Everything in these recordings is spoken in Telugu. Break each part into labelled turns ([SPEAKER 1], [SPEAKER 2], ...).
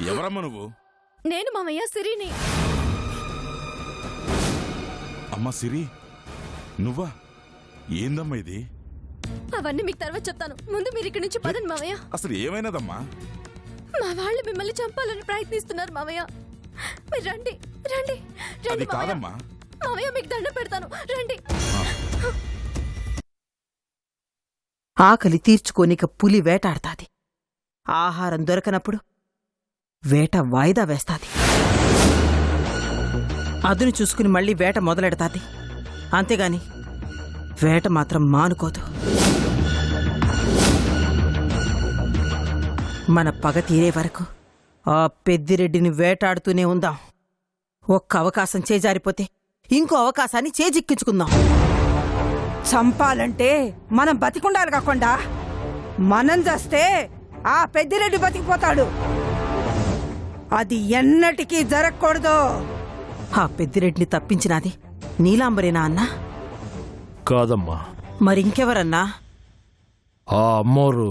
[SPEAKER 1] ఎవరమ్మా నువ్వు?
[SPEAKER 2] నేను మామయ్య సిరిని.
[SPEAKER 1] అమ్మా సిరి, నువ్వా? ఏందమ్మా ఇది?
[SPEAKER 2] అవన్నీ మీకు తర్వాత చెప్తాను. ముందు మీరు ఇక్కడి నుంచి పదండి మామయ్య.
[SPEAKER 1] అసలు ఏమైనదమ్మా?
[SPEAKER 2] మా వాళ్ళు మిమ్మల్ని చంపాలని ప్రయత్నిస్తున్నారు మామయ్య. మీరు రండి రండి
[SPEAKER 1] అది
[SPEAKER 2] రండి
[SPEAKER 1] కాదమ్మా.
[SPEAKER 2] మామయ్య, మీకు దండం పెడతాను, రండి.
[SPEAKER 3] ఆకలి తీర్చుకోనిక పులి వేటాడతాది. ఆహారం దొరకనప్పుడు వేట వాయిదా వేస్తాది. అదును చూసుకుని మళ్ళీ వేట మొదలెడతాది. అంతేగాని వేట మాత్రం మానుకోదు. మన పగ తీరే వరకు ఆ పెద్దిరెడ్డిని వేటాడుతూనే ఉందాం. ఒక్క అవకాశం చేజారిపోతే ఇంకో అవకాశాన్ని చేజిక్కించుకుందాం. చంపాలంటే మనం బతికుండాలి కాకుండా మనం చేస్తే ఆ పెద్దిరెడ్డి బతికిపోతాడు. అది ఎన్నటికీ జరగకూడదు. ఆ పెద్దిరెడ్డిని తప్పించినది నీలాంబరేనా అన్నా?
[SPEAKER 4] కాదమ్మా,
[SPEAKER 3] మరింకెవరన్నా?
[SPEAKER 4] ఆ అమ్మోరు.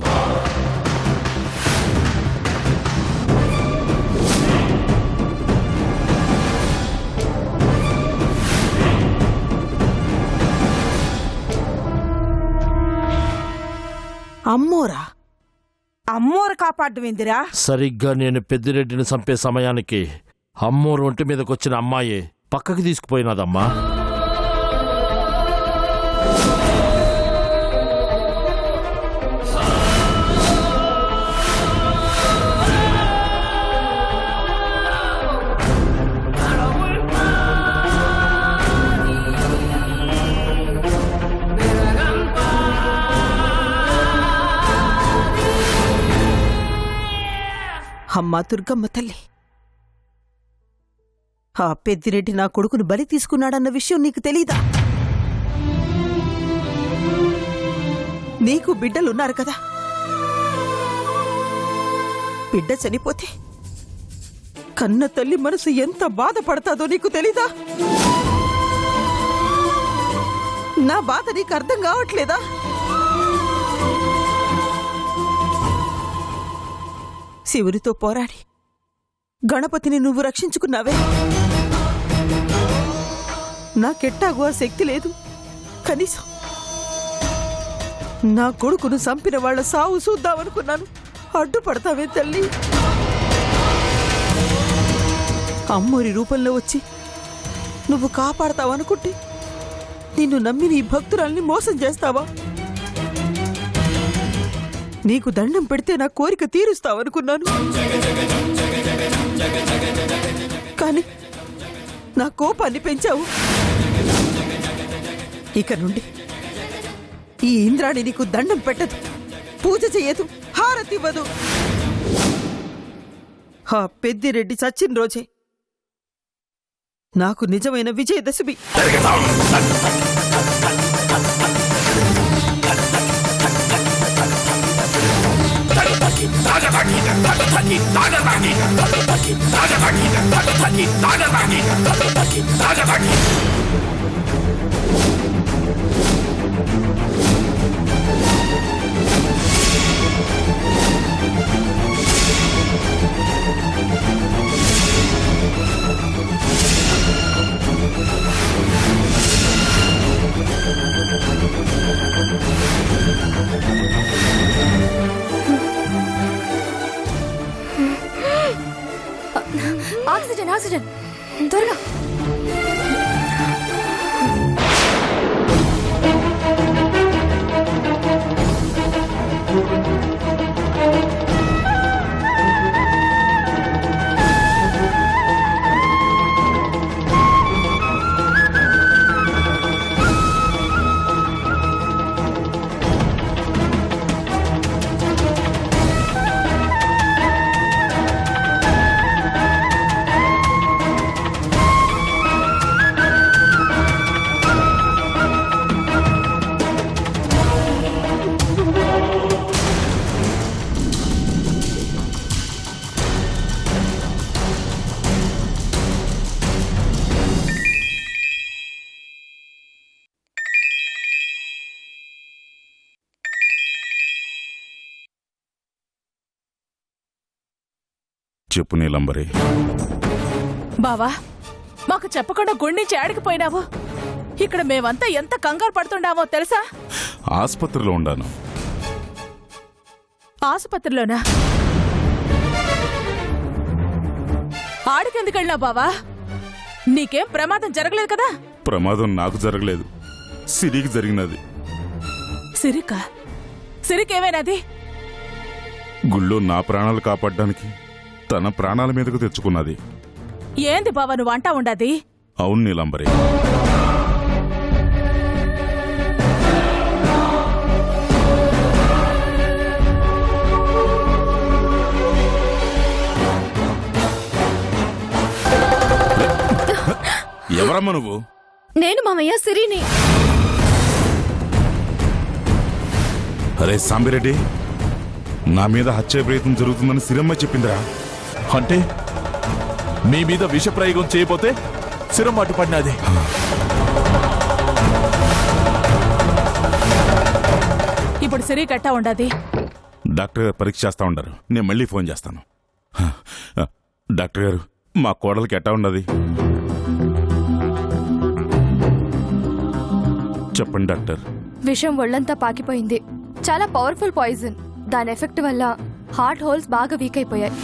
[SPEAKER 3] అమ్మోరా? అమ్మోరు కాపాడ్డమేందిరా?
[SPEAKER 4] సరిగ్గా నేను పెద్దిరెడ్డిని చంపే సమయానికి అమ్మోరు ఒంటి మీదకొచ్చిన అమ్మాయే పక్కకి తీసుకుపోయినదమ్మా.
[SPEAKER 3] అమ్మా దుర్గమ్మ తల్లి, ఆ పెద్దిరెడ్డి నా కొడుకును బలి తీసుకున్నాడన్న విషయం నీకు తెలీదా? నీకు బిడ్డలున్నారు కదా. బిడ్డ చనిపోతే కన్న తల్లి మనసు ఎంత బాధపడతాదో నీకు తెలీదా? నా బాధ నీకు అర్థం కావట్లేదా? శివునితో పోరాడి గణపతిని నువ్వు రక్షించుకున్నావే. నాకెట్టాగో ఆ శక్తి లేదు. కనీసం నా కొడుకును చంపిన వాళ్ల సావు చూద్దామనుకున్నాను. అడ్డుపడతావే తల్లి? అమ్మోరి రూపంలో వచ్చి నువ్వు కాపాడతావనుకుంటే నిన్ను నమ్మి నీ భక్తురాల్ని మోసం చేస్తావా? నీకు దండం పెడితే నా కోరిక తీరుస్తావనుకున్నాను. కానీ నా కోపాన్ని పెంచావు. ఇక నుండి ఈ ఇంద్రాణి నీకు దండం పెట్టదు, పూజ చెయ్యదు, హారతివ్వదు. ఆ పెద్దిరెడ్డి చచ్చిన రోజే నాకు నిజమైన విజయదశమి.
[SPEAKER 2] ఆక్సిజన్ ఆక్సిజన్ త్వరగా.
[SPEAKER 1] చెప్పు నీలంబరి.
[SPEAKER 5] బావా, మాకు చెప్పకుండా గుడి నుంచి ఆడికిపోయినావు. ఇక్కడ మేమంతా ఎంత కంగారు పడుతుండామో తెలుసా?
[SPEAKER 1] ఆసుపత్రిలో ఉండాను.
[SPEAKER 5] ఆసుపత్రిలోనా? ఆడికెందుకు వెళ్ళినావు బావా? నీకేం ప్రమాదం జరగలేదు కదా?
[SPEAKER 1] ప్రమాదం నాకు జరగలేదు, సిరికి జరిగినది.
[SPEAKER 5] సిరికేమైనాది?
[SPEAKER 1] గుళ్ళో నా ప్రాణాలు కాపాడడానికి తన ప్రాణాల మీదకు తెచ్చుకున్నది.
[SPEAKER 5] ఏంది బావా నువ్వు అంటా ఉండది?
[SPEAKER 1] అవును నీలంబరి. ఎవరమ్మా నువ్వు?
[SPEAKER 2] నేను మామయ్య సిరిని.
[SPEAKER 1] అరే సాంబిరెడ్డి, నా మీద హత్య ప్రయత్నం జరుగుతుందని సిరమ్మ చెప్పిందిరా.
[SPEAKER 6] అంటే మీ మీద విష ప్రయోగం చేయబోతే సిరం అడ్డుపడినది.
[SPEAKER 5] ఇప్పుడు సిరి కట్టా ఉండది.
[SPEAKER 1] డాక్టర్ గారు పరీక్ష చేస్తా ఉండారు, నేను మళ్ళీ ఫోన్ చేస్తాను. డాక్టర్ గారు, మా కోడలికి ఎట్టా ఉండదు? చెప్పండి డాక్టర్.
[SPEAKER 2] విషం ఒళ్ళంతా పాకిపోయింది. చాలా పవర్ఫుల్ పాయిజన్. దాని ఎఫెక్ట్ వల్ల హార్ట్ హోల్స్ బాగా వీక్ అయిపోయాయి.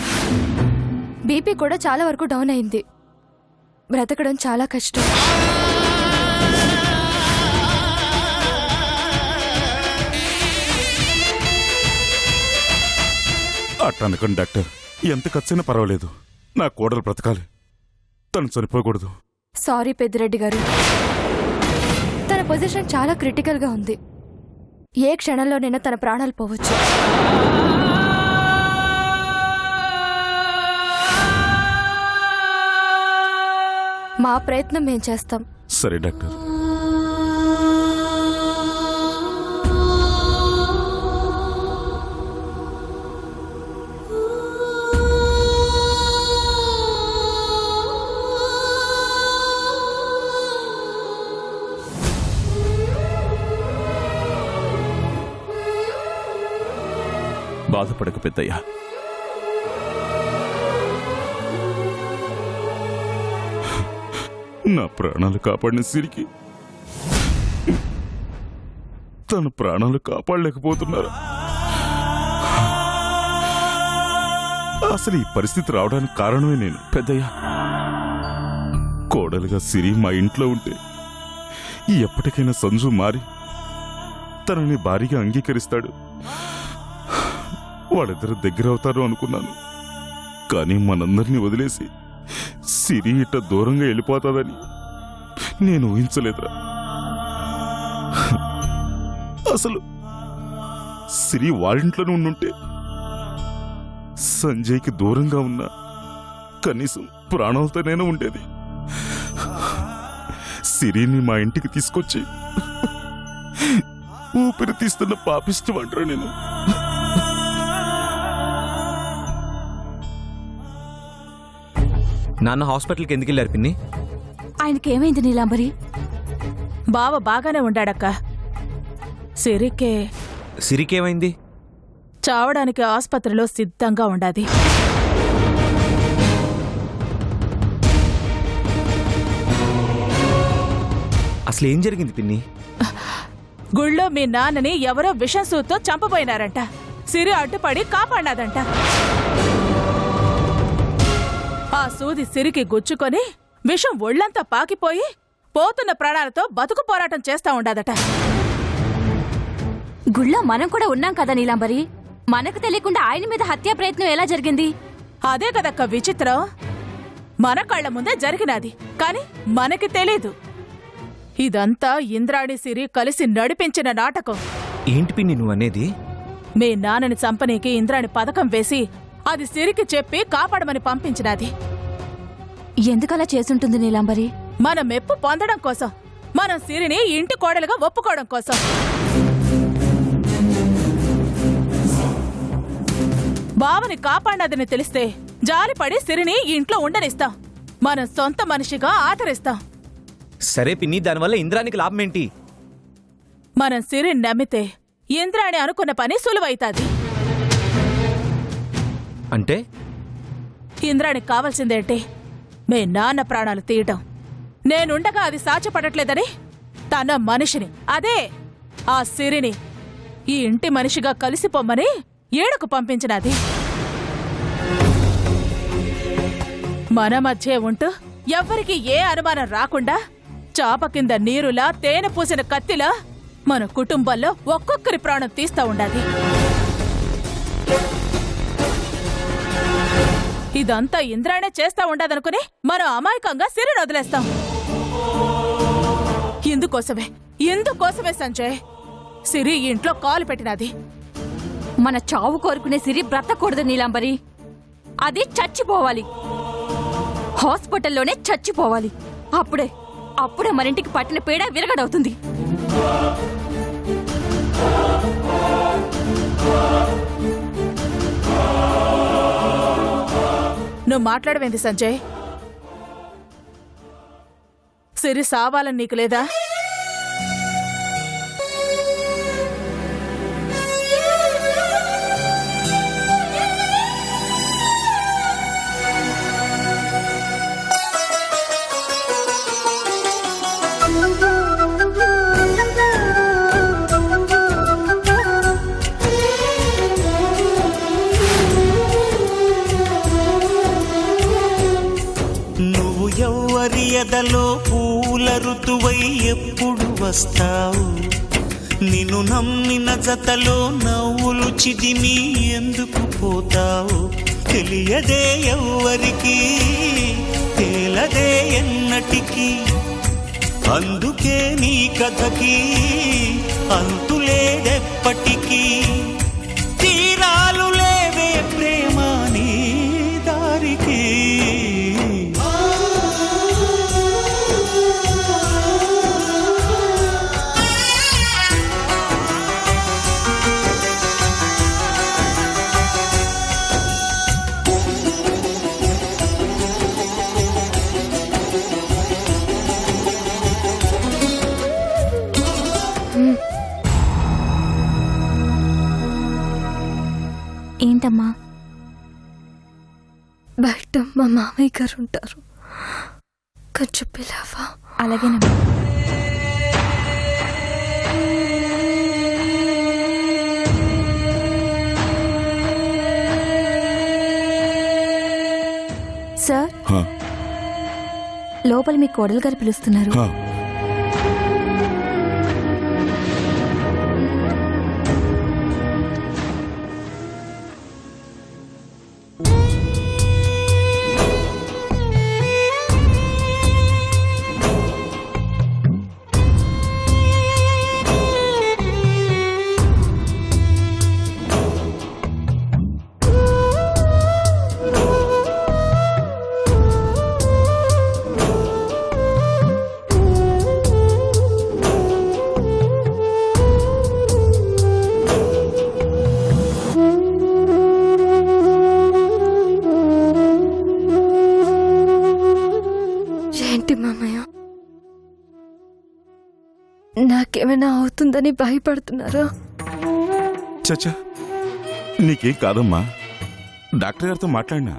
[SPEAKER 2] బీపీ కూడా చాలా వరకు డౌన్ అయింది. బ్రతకడం చాలా కష్టం.
[SPEAKER 1] అట్లా అనకండి డాక్టర్, ఎంత ఖర్చైనా పర్వాలేదు, నా కోడలు బ్రతకాలి, తను చనిపోకూడదు.
[SPEAKER 2] సారీ పెద్దిరెడ్డి గారు, తన పొజిషన్ చాలా క్రిటికల్ గా ఉంది. ఏ క్షణంలోనైనా తన ప్రాణాలు పోవచ్చు. మా ప్రయత్నం మేం చేస్తాం.
[SPEAKER 1] సరే డాక్టర్.
[SPEAKER 6] బాధపడక పెద్దయ్యా.
[SPEAKER 1] నా ప్రాణాలు కాపాడిన సిరికి తన ప్రాణాలు కాపాడలేకపోతున్నారు. అసలు ఈ పరిస్థితి రావడానికి కారణమే నేను.
[SPEAKER 6] పెద్దయ్యా,
[SPEAKER 1] కోడలుగా సిరి మా ఇంట్లో ఉంటే ఎప్పటికైనా సంజు మారి తనని భారీగా అంగీకరిస్తాడు, వాళ్ళిద్దరు దగ్గర అవుతారు అనుకున్నాను. కానీ మనందరినీ వదిలేసి సిరి ఇట్ట దూరంగా వెళ్ళిపోతాదని నేను ఊహించలేదురా. అసలు సిరి వాళ్ళింట్లోనే ఉండుంటే సంజయ్కి దూరంగా ఉన్నా కనీసం ప్రాణాలతోనైనా ఉండేది. సిరిని మా ఇంటికి తీసుకొచ్చి ఊపిరి తీస్తున్న పాపిష్టం అంటారా నేను.
[SPEAKER 7] నాన్న హాస్పిటల్కి ఎందుకు వెళ్ళారు పిన్ని?
[SPEAKER 5] ఆయనకేమైంది నీలాంబరి? బావ బాగానే ఉండాడక్క.
[SPEAKER 7] సిరికేమైంది?
[SPEAKER 5] చావడానికి ఆసుపత్రిలో సిద్ధంగా ఉండాది.
[SPEAKER 7] అసలు ఏం జరిగింది పిన్ని?
[SPEAKER 5] గుళ్ళో మీ నాన్నని ఎవరో విషం సూతో చంపబోయినారంట. సిరి అడ్డుపడి కాపాడినాదంట. ఆ సూది సిరికి గుచ్చుకొని విషం ఒళ్లంతా పాకిపోయి పోతున్న ప్రాణాలతో బతుకు పోరాటం చేస్తా ఉండాదట.
[SPEAKER 2] గుళ్ళో మనం కూడా ఉన్నాం కదా నీలాంబరి, మనకు తెలియకుండా ఆయన మీద హత్యా ప్రయత్నం ఎలా జరిగింది?
[SPEAKER 5] అదే కదక్క విచిత్రం. మన కళ్ల ముందే జరిగినది, కాని మనకి తెలీదు. ఇదంతా ఇంద్రాణి సిరి కలిసి నడిపించిన నాటకం.
[SPEAKER 7] ఏంటి పిన్ని నువ్వు అనేది?
[SPEAKER 5] మీ నాన్నని చంపనీకి ఇంద్రాణి పథకం వేసి అది సిరికి చెప్పి కాపాడమని పంపించినది.
[SPEAKER 2] ఎందుకలా చేసుంటుంది నీలాంబరి?
[SPEAKER 5] మన మెప్పు పొందడం కోసం, మనం సిరిని ఇంటి కోడలుగా ఒప్పుకోవడం కోసం. బావని కాపాడినదని తెలిస్తే జాలిపడి సిరిని ఇంట్లో ఉండనిస్తాం, మనం సొంత మనిషిగా ఆదరిస్తాం.
[SPEAKER 7] సరే పిన్ని, దానివల్ల ఇంద్రానికి లాభం ఏంటి?
[SPEAKER 5] మనం సిరిని నమ్మితే ఇంద్రాణి అనుకున్న పని సులువైతాది.
[SPEAKER 7] అంటే
[SPEAKER 5] ఇంద్రానికి కావాల్సిందేంటి? మీ నాన్న ప్రాణాలు తీయటం. నేనుండగా అది సాధ్యపడట్లేదని తన మనిషిని, అదే ఆ సిరిని ఈ ఇంటి మనిషిగా కలిసిపోమ్మని ఏడుకు పంపించినది. మన మధ్య ఉంటూ ఎవ్వరికి ఏ అనుమానం రాకుండా చాప కింద నీరులా తేనె పూసిన కత్తిలా మన కుటుంబంలో ఒక్కొక్కరి ప్రాణం తీస్తా ఉండాది. ఇదంతా ఇంద్రానే చేస్తా ఉండదనుకుని మనం అమాయకంగా సిరిని వదిలేస్తాం. ఇందుకోసమే సంజయ్ సిరి ఈ ఇంట్లో కాలు పెట్టినది.
[SPEAKER 8] మన చావు కోరుకునే సిరి బ్రతకూడదు నీలాంబరి. అది చచ్చిపోవాలి, హాస్పిటల్లోనే చచ్చిపోవాలి. అప్పుడే మరింటికి పట్టిన పీడ విరగడవుతుంది.
[SPEAKER 5] నువ్వు మాట్లాడవేంది సంజయ్? సిరి సావాలని నీకు లేదా?
[SPEAKER 9] ఎదలో పూల ఋతువై ఎప్పుడు వస్తావు? నిన్ను నమ్మిన జతలో నవ్వులు చిదిమి ఎందుకు పోతావు? తెలియదే ఎవ్వరికి, తేలదే ఎన్నటికి. అందుకే నీ కథకి అంతులేదెప్పటికీ. తీరాలు లేవే ప్రేమ నీ దారికి.
[SPEAKER 8] ఏంటమ్మా?
[SPEAKER 2] బయట మా మామయ్య గారు ఉంటారు, కొంచెం పిలవా?
[SPEAKER 8] అలాగేనమ్మా. సార్, లోపల మీ కోడలు గారు పిలుస్తున్నారు.
[SPEAKER 2] నాకేమైనా అవుతుందని భయపడుతున్నారా?
[SPEAKER 1] చచ్చా, నీకేం కాదమ్మా. డాక్టర్ గారితో మాట్లాడినా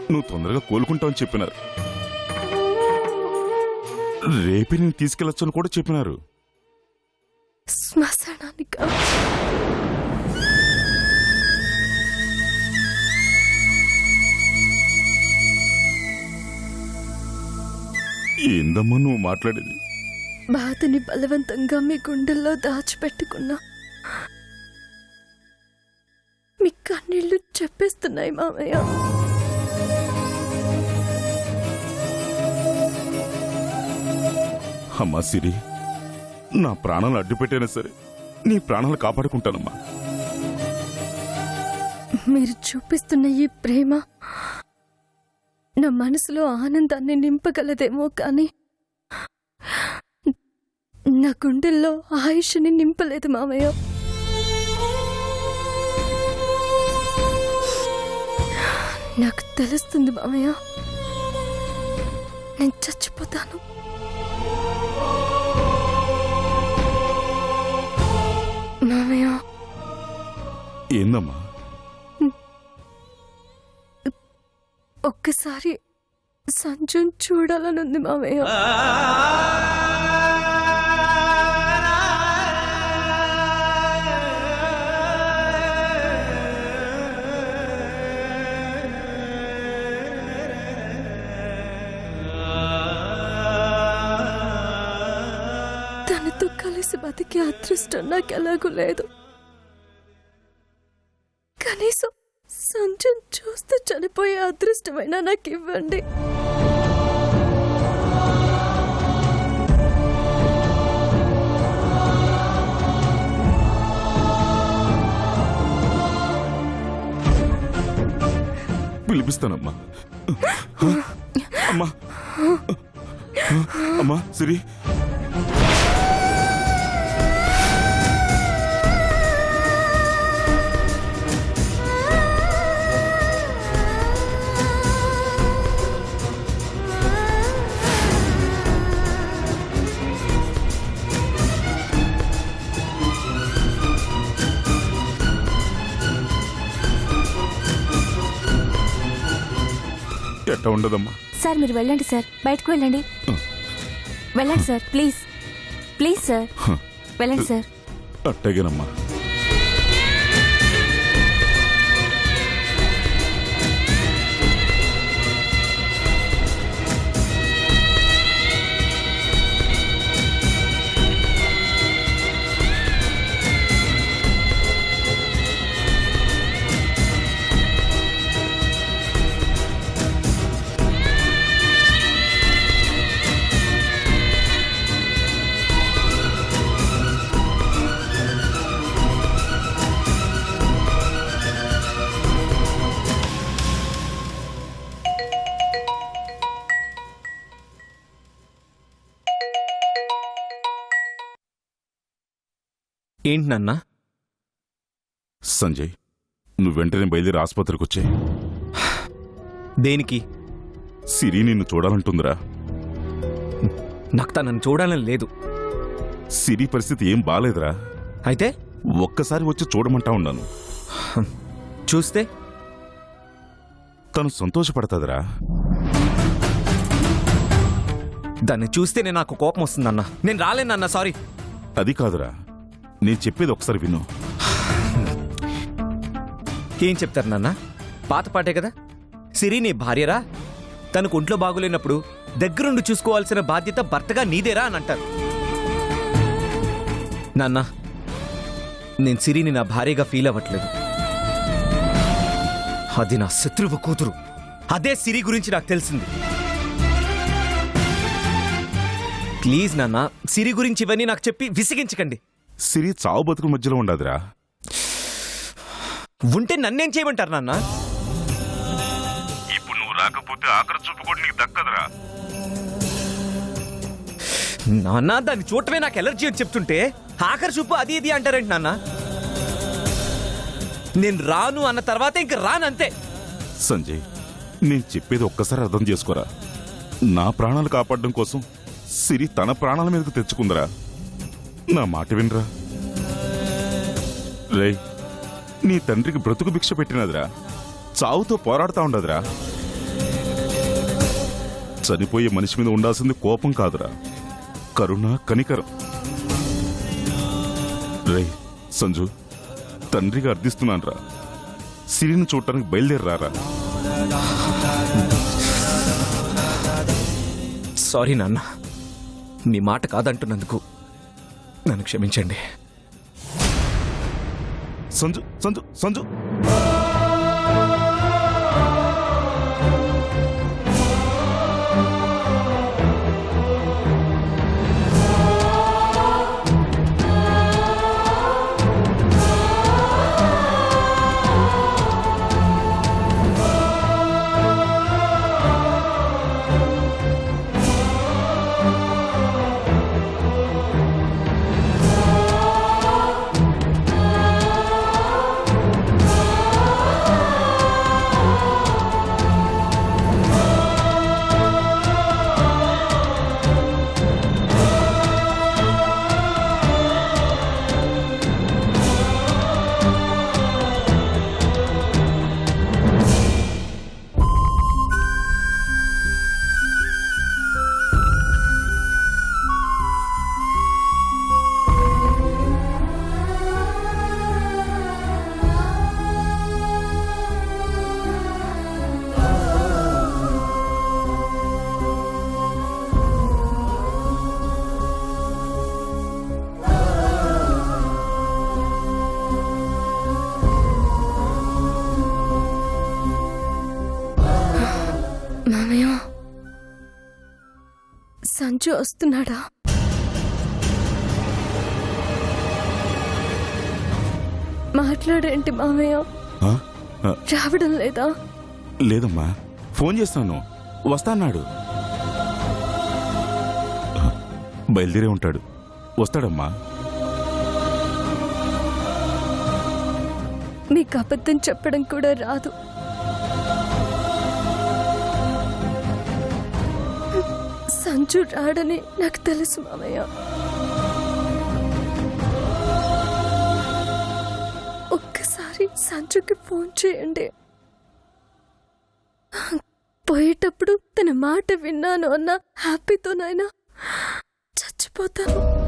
[SPEAKER 1] నువ్వు తొందరగా కోలుకుంటావని చెప్పినారు. రేపే నేను తీసుకెళ్ళొచ్చని కూడా చెప్పినారు.
[SPEAKER 2] శ్మశానానికా?
[SPEAKER 1] ఏందమ్మా నువ్వు మాట్లాడేది?
[SPEAKER 2] బాధని బలవంతంగా మీ గుండెల్లో దాచిపెట్టుకున్నా మీ కన్నీళ్లు చెప్పేస్తున్నాయి మామయ్య.
[SPEAKER 1] అమ్మా సిరి, నా ప్రాణాలు అడ్డుపెట్టైనా సరే నీ ప్రాణాలు కాపాడుకుంటానమ్మా.
[SPEAKER 2] మీరు చూపిస్తున్న ఈ ప్రేమ నా మనసులో ఆనందాన్ని నింపగలదేమో కానీ నా గుండెల్లో ఆయుష్ని నింపలేదు మామయ్య. నాకు తెలుస్తుంది మామయ్య, నేను చచ్చిపోతాను. మామయ్య.
[SPEAKER 1] ఏందమ్మా?
[SPEAKER 2] ఒక్కసారి సంజున్ చూడాలనుంది మామయ్య. తనతో కలిసి బతికే అదృష్టం నాకు ఎలాగూ లేదు. కనీసం సంజున్ చూస్తూ చనిపోయే అదృష్టమైనా నాకు ఇవ్వండి.
[SPEAKER 1] పిలిపిస్తానమ్మా. అమ్మా అమ్మా సిరి, ఎట్లా ఉండదమ్మా?
[SPEAKER 2] సార్ మీరు వెళ్ళండి సార్, బయటకు వెళ్ళండి. వెళ్ళండి సార్, ప్లీజ్ ప్లీజ్ సార్, వెళ్ళండి సార్.
[SPEAKER 1] అట్టగేనమ్మా.
[SPEAKER 7] ఏంటి నాన్న?
[SPEAKER 1] సంజయ్, నువ్వు వెంటనే బయలుదేరి ఆసుపత్రికి వచ్చే.
[SPEAKER 7] దేనికి?
[SPEAKER 1] సిరి నిన్ను చూడాలంటుందిరా.
[SPEAKER 7] నాకు తనని చూడాలని లేదు.
[SPEAKER 1] సిరి పరిస్థితి ఏం బాలేదురా.
[SPEAKER 7] అయితే
[SPEAKER 1] ఒక్కసారి వచ్చి చూడమంటా ఉన్నాను.
[SPEAKER 7] చూస్తే
[SPEAKER 1] తను సంతోషపడతాదిరా.
[SPEAKER 7] దాన్ని చూస్తేనే నాకు కోపం వస్తుందన్నా. నేను రాలేనన్నా, సారీ.
[SPEAKER 1] అది కాదురా, నేను చెప్పేది ఒకసారి విను.
[SPEAKER 7] ఏం చెప్తారు నాన్న? పాత పాటే కదా. సిరి నీ భార్యరా, తనకు ఒంట్లో బాగులేనప్పుడు దగ్గరుండి చూసుకోవాల్సిన బాధ్యత భర్తగా నీదేరా అని అంటారు. నాన్న, నేను సిరిని నా భార్యగా ఫీల్ అవ్వట్లేదు. అది నా శత్రువు కూతురు. అదే సిరి గురించి నాకు తెలిసింది. ప్లీజ్ నాన్న, సిరి గురించి ఇవన్నీ నాకు చెప్పి విసిగించకండి.
[SPEAKER 1] సిరి చావు బతుకు మధ్యలో ఉండదురా.
[SPEAKER 7] ఉంటే నన్నేం చేయమంటారు నాన్న?
[SPEAKER 1] ఇప్పుడు నువ్వు రాకపోతే ఆఖరి చూపు కూడా నీకు దక్కదురా.
[SPEAKER 7] నాన్న, దాన్ని చూడటమే నాకు ఎలర్జీ అని చెప్తుంటే ఆఖరి చూపు అది ఇది అంటారేంటి నాన్న? నేను రాను అన్న తర్వాత ఇంక రానంతే.
[SPEAKER 1] సంజయ్, నేను చెప్పేది ఒక్కసారి అర్థం చేసుకోరా. నా ప్రాణాలు కాపాడడం కోసం సిరి తన ప్రాణాల మీదకు తెచ్చుకుందరా. నా మాట వినరా. రే, నీ తండ్రికి బ్రతుకు భిక్ష పెట్టినదిరా. చావుతో పోరాడుతా ఉండదురా. చనిపోయే మనిషి మీద ఉండాల్సింది కోపం కాదురా, కరుణ, కనికరం. రే సంజు, తండ్రిగా అర్థిస్తున్నానురా. సిరిని చూడటానికి బయలుదేరరారా.
[SPEAKER 7] సారీ నాన్న, మీ మాట కాదంటున్నందుకు నన్ను క్షమించండి.
[SPEAKER 1] సంజు సంజు సంజు
[SPEAKER 2] సంజు వస్తున్నాడా? మాట్లాడేంటి మామయ్య?
[SPEAKER 1] ఆ? ఆ,
[SPEAKER 2] రావడం లేదా?
[SPEAKER 1] లేదమ్మా, ఫోన్ చేస్తాను, వస్తా అన్నాడు. బయలుదేరే ఉంటాడు, వస్తాడమ్మా.
[SPEAKER 2] మీకు అబద్ధం చెప్పడం కూడా రాదు. సంజు రాడని నాకు తెలుసు మామయ్య. ఒక్కసారి సంజుకి ఫోన్ చేయండి. పోయేటప్పుడు తన మాట విన్నాను అన్న హ్యాపీతోనైనా చచ్చిపోతాను.